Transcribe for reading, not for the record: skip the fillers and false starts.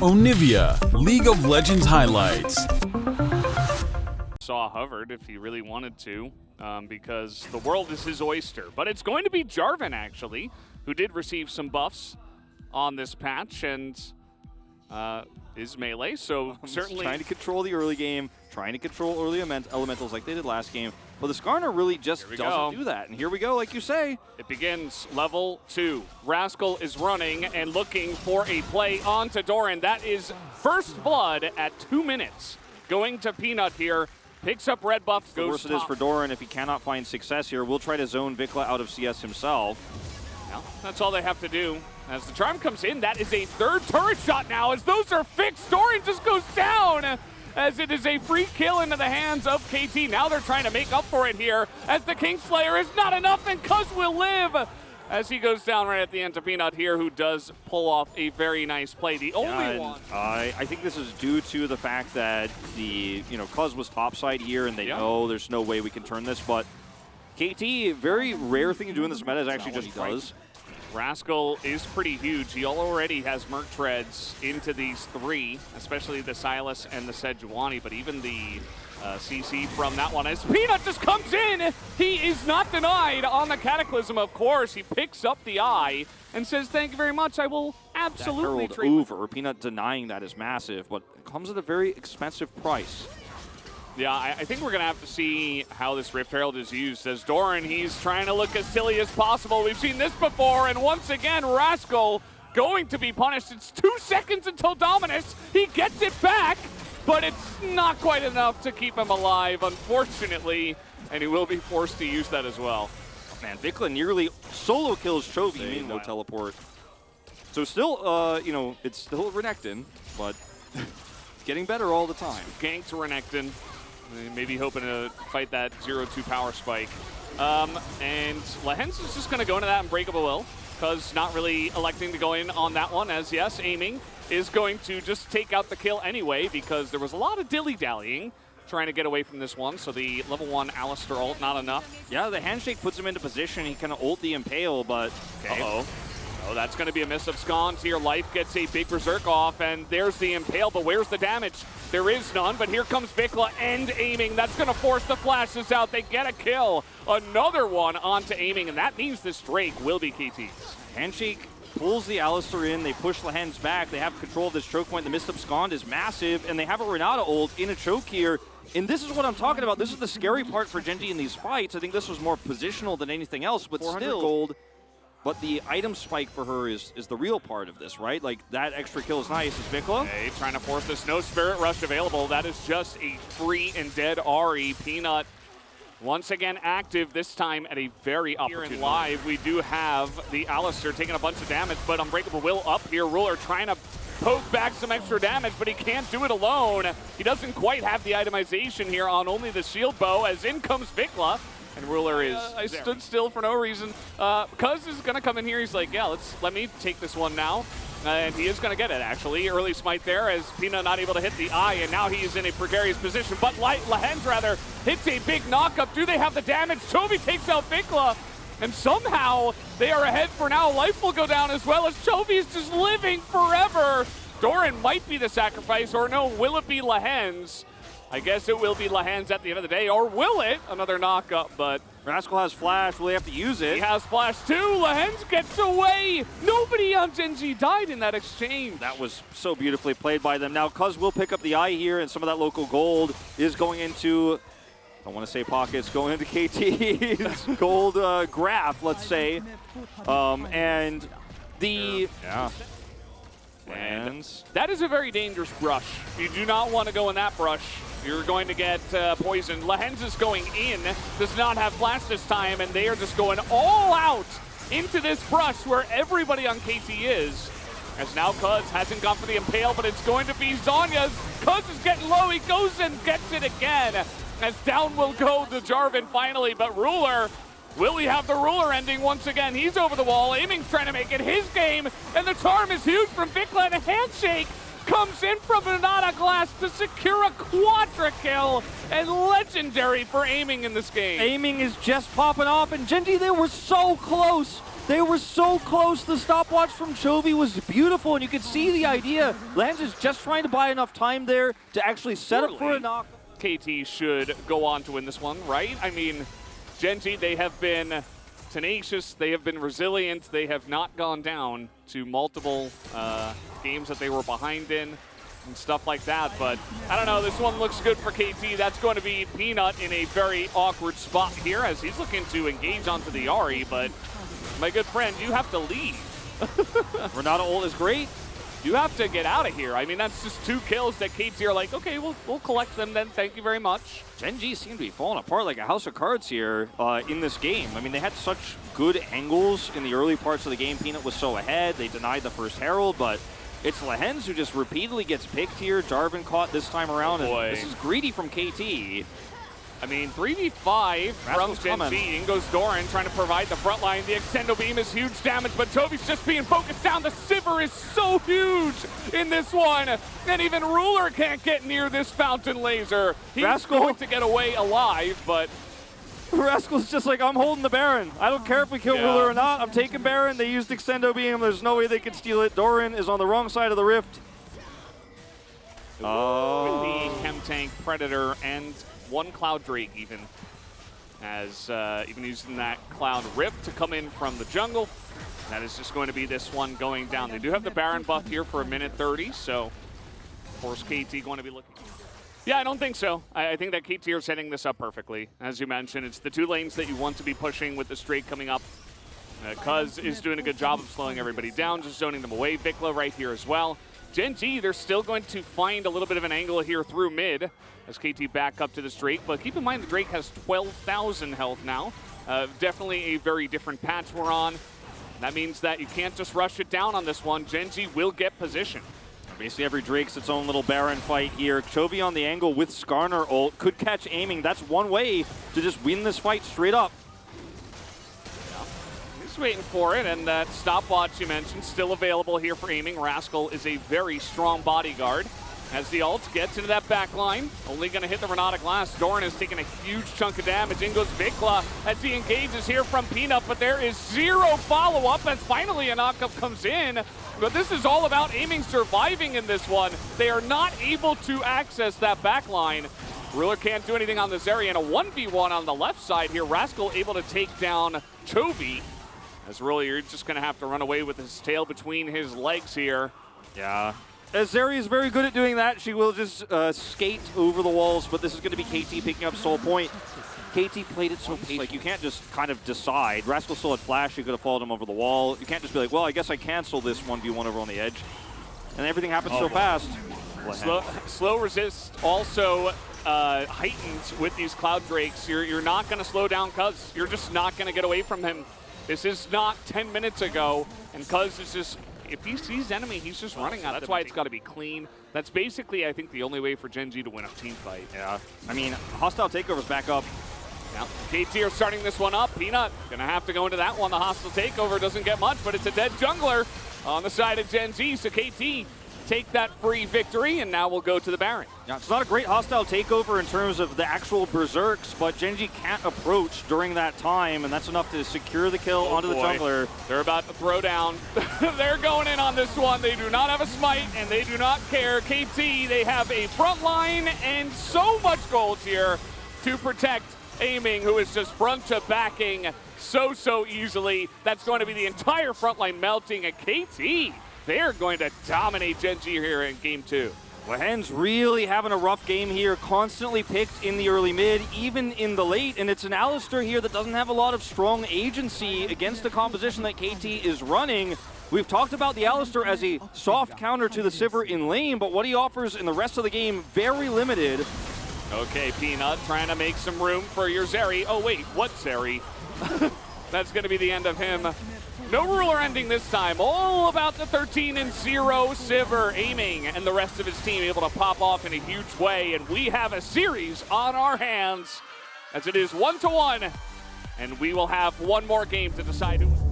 Onivia, League of Legends highlights. Saw hovered if he really wanted to, because the world is his oyster. But it's going to be Jarvan, actually, who did receive some buffs on this patch and is melee, so certainly trying to control the early game, trying to control early elementals like they did last game. But the Skarner really just doesn't do that. And here we go, like you say. It begins level 2. Rascal is running and looking for a play onto Doran. That is first blood at 2 minutes. Going to Peanut here. Picks up red buff, goes worse it is for Doran if he cannot find success here. We'll try to zone Vikla out of CS himself. Well, that's all they have to do. As the charm comes in, that is a third turret shot now. As those are fixed, Doran just goes down. As it is a free kill into the hands of KT. Now they're trying to make up for it here. As the Kingslayer is not enough, and Cuz will live. As he goes down right at the end to Peanut here, who does pull off a very nice play. The only one. I think this is due to the fact that Cuz was topside here, and they know there's no way we can turn this. But KT, very rare thing to do in this meta is actually just does. Rascal is pretty huge. He already has Merc Treads into these 3, especially the Silas and the Sejuani, but even the CC from that one. As Peanut just comes in, he is not denied on the Cataclysm, of course. He picks up the eye and says, thank you very much, I will absolutely that over. Peanut denying that is massive, but it comes at a very expensive price. Yeah, I think we're going to have to see how this Rift Herald is used. As Doran, he's trying to look as silly as possible. We've seen this before, and once again, Rascal going to be punished. It's 2 seconds until Dominus. He gets it back, but it's not quite enough to keep him alive, unfortunately, and he will be forced to use that as well. Man, Vikla nearly solo kills Chovy. No teleport. So still, it's still Renekton, but getting better all the time. Gank to Renekton. Maybe hoping to fight that 0-2 power spike. And Lehens is just going to go into that Unbreakable Will, because not really electing to go in on that one, as yes, aiming is going to just take out the kill anyway, because there was a lot of dilly-dallying trying to get away from this one. So the level 1 Alistar ult, not enough. Yeah, the handshake puts him into position. He kind of ult the Impale, but Oh, that's going to be a miss of Sconce here. Life gets a big Berserk off, and there's the Impale, but where's the damage? There is none, but here comes Vikla and aiming. That's going to force the flashes out. They get a kill. Another one onto aiming, and that means this Drake will be KT's. Handshake pulls the Alistar in. They push Lehens back. They have control of this choke point. The missed up Sconce is massive, and they have a Renata ult in a choke here. And this is what I'm talking about. This is the scary part for Gen.G in these fights. I think this was more positional than anything else, but 400 still gold. But the item spike for her is the real part of this, right? Like, that extra kill is nice. Is Vikla? Okay, trying to force this. No Spirit Rush available. That is just a free and dead Ahri. Peanut once again active, this time at a very opportune. Here in live, we do have the Alistar taking a bunch of damage, but Unbreakable Will up here. Ruler trying to poke back some extra damage, but he can't do it alone. He doesn't quite have the itemization here on only the shield bow, as in comes Vikla. And Ruler is I stood still for no reason. Cuz is going to come in here. He's like, yeah, let me take this one now. And he is going to get it, actually. Early smite there as Peanut not able to hit the eye, and now he is in a precarious position. But Lehens, rather, hits a big knockup. Do they have the damage? Chovy takes out Vikla, and somehow they are ahead for now. Life will go down as well as Chovy is just living forever. Doran might be the sacrifice, or no, will it be Lehens? I guess it will be Lehens at the end of the day, or will it? Another knockup, but Rascal has flash. Will they have to use it? He has flash too. Lehens gets away. Nobody on Gen.G died in that exchange. That was so beautifully played by them. Now, Cuz will pick up the eye here, and some of that local gold is going into, I don't want to say pockets, going into KT's gold graph, let's say. And the... And that is a very dangerous brush. You do not want to go in that brush. You're going to get poisoned. Lehens is going in, does not have flash this time, and they are just going all out into this brush where everybody on KT is. As now Cuz hasn't gone for the Impale, but it's going to be Zhonya's. Cuz is getting low, he goes and gets it again. As down will go the Jarvan finally, but Ruler, will he have the Ruler ending once again? He's over the wall, aiming, trying to make it his game, and the charm is huge from Vikla, and a handshake comes in from Renata Glass to secure a quadra kill, and legendary for aiming in this game. Aiming is just popping off, and Gen.G, they were so close. They were so close. The stopwatch from Chovy was beautiful, and you could see the idea. Lens is just trying to buy enough time there to actually set up for a knock. KT should go on to win this one, right? I mean, Gen.G, they have been tenacious, they have been resilient, they have not gone down to multiple games that they were behind in and stuff like that, but I don't know, this one looks good for KT. That's going to be Peanut in a very awkward spot here as he's looking to engage onto the Ahri, but my good friend, you have to leave. Renata ult is great. You have to get out of here. I mean, that's just 2 kills that KT are like, okay, we'll collect them then, thank you very much. Gen.G seem to be falling apart like a house of cards here in this game. I mean, they had such good angles in the early parts of the game. Peanut was so ahead. They denied the first Herald, but it's Lehens who just repeatedly gets picked here. Jarvan caught this time around, and this is greedy from KT. I mean, 3v5 from Gen.G. In goes Doran trying to provide the front line. The extendo beam is huge damage, but Toby's just being focused down. The Sivir is so huge in this one. And even Ruler can't get near this fountain laser. He's going to get away alive, but Rascal's just like, I'm holding the Baron. I don't care if we kill Ruler or not. I'm taking Baron. They used extendo beam. There's no way they can steal it. Doran is on the wrong side of the rift. With the Chem Tank, Predator, and 1 Cloud Drake even, as even using that Cloud Rift to come in from the jungle. That is just going to be this one going down. They do have the Baron buff here for 1:30, so of course KT going to be looking. Yeah, I don't think so. I think that KT are setting this up perfectly. As you mentioned, it's the 2 lanes that you want to be pushing with the Straight coming up. Cuz is doing a good job of slowing everybody down, just zoning them away. Vikla right here as well. Gen.G, they're still going to find a little bit of an angle here through mid as KT back up to this Drake. But keep in mind, the Drake has 12,000 health now. Definitely a very different patch we're on. That means that you can't just rush it down on this one. Gen.G will get position. Basically, every Drake's its own little Baron fight here. Chovy on the angle with Skarner ult. Could catch aiming. That's one way to just win this fight straight up. He's waiting for it, and that stopwatch you mentioned still available here for aiming. Rascal is a very strong bodyguard. As the ult gets into that back line, only going to hit the Renata glass. Doran is taking a huge chunk of damage. In goes Vikla as he engages here from Peanut, but there is 0 follow-up as finally a knockup comes in. But this is all about aiming surviving in this one. They are not able to access that back line. Ruler can't do anything on this area, and a 1v1 on the left side here. Rascal able to take down Chovy. As really, you're just going to have to run away with his tail between his legs here. Yeah. Zeri is very good at doing that. She will just skate over the walls, but this is going to be KT picking up Soul Point. KT played it so patient. Like, you can't just kind of decide. Rascal still had flash. You could have followed him over the wall. You can't just be like, well, I guess I cancel this 1v1 over on the edge. And everything happens so fast. Slow resist also heightens with these Cloud Drakes. You're not going to slow down Cuz. You're just not going to get away from him. This is not 10 minutes ago, and Cuz is just, if he sees enemy, he's just running out. That's why it's got to be clean. That's basically, I think, the only way for Gen.G to win a team fight. Yeah. I mean, hostile takeover's back up. Now, KT are starting this one up. Peanut gonna have to go into that one. The hostile takeover doesn't get much, but it's a dead jungler on the side of Gen.G. So KT take that free victory, and now we'll go to the Baron. Yeah, it's not a great hostile takeover in terms of the actual berserks, but Gen.G can't approach during that time, and that's enough to secure the kill onto the jungler. They're about to throw down. They're going in on this one. They do not have a smite, and they do not care. KT, they have a front line and so much gold here to protect Aiming, who is just front to backing so easily. That's going to be the entire front line melting, and KT, they're going to dominate Gen.G here in game 2. Lehen's really having a rough game here, constantly picked in the early mid, even in the late, and it's an Alistar here that doesn't have a lot of strong agency against the composition that KT is running. We've talked about the Alistar as a soft counter to the Sivir in lane, but what he offers in the rest of the game, very limited. Okay, Peanut trying to make some room for your Zeri. Oh wait, what Zeri? That's going to be the end of him. No ruler ending this time. All about the 13-0 Sivir aiming, and the rest of his team able to pop off in a huge way. And we have a series on our hands as it is 1-1, and we will have one more game to decide who.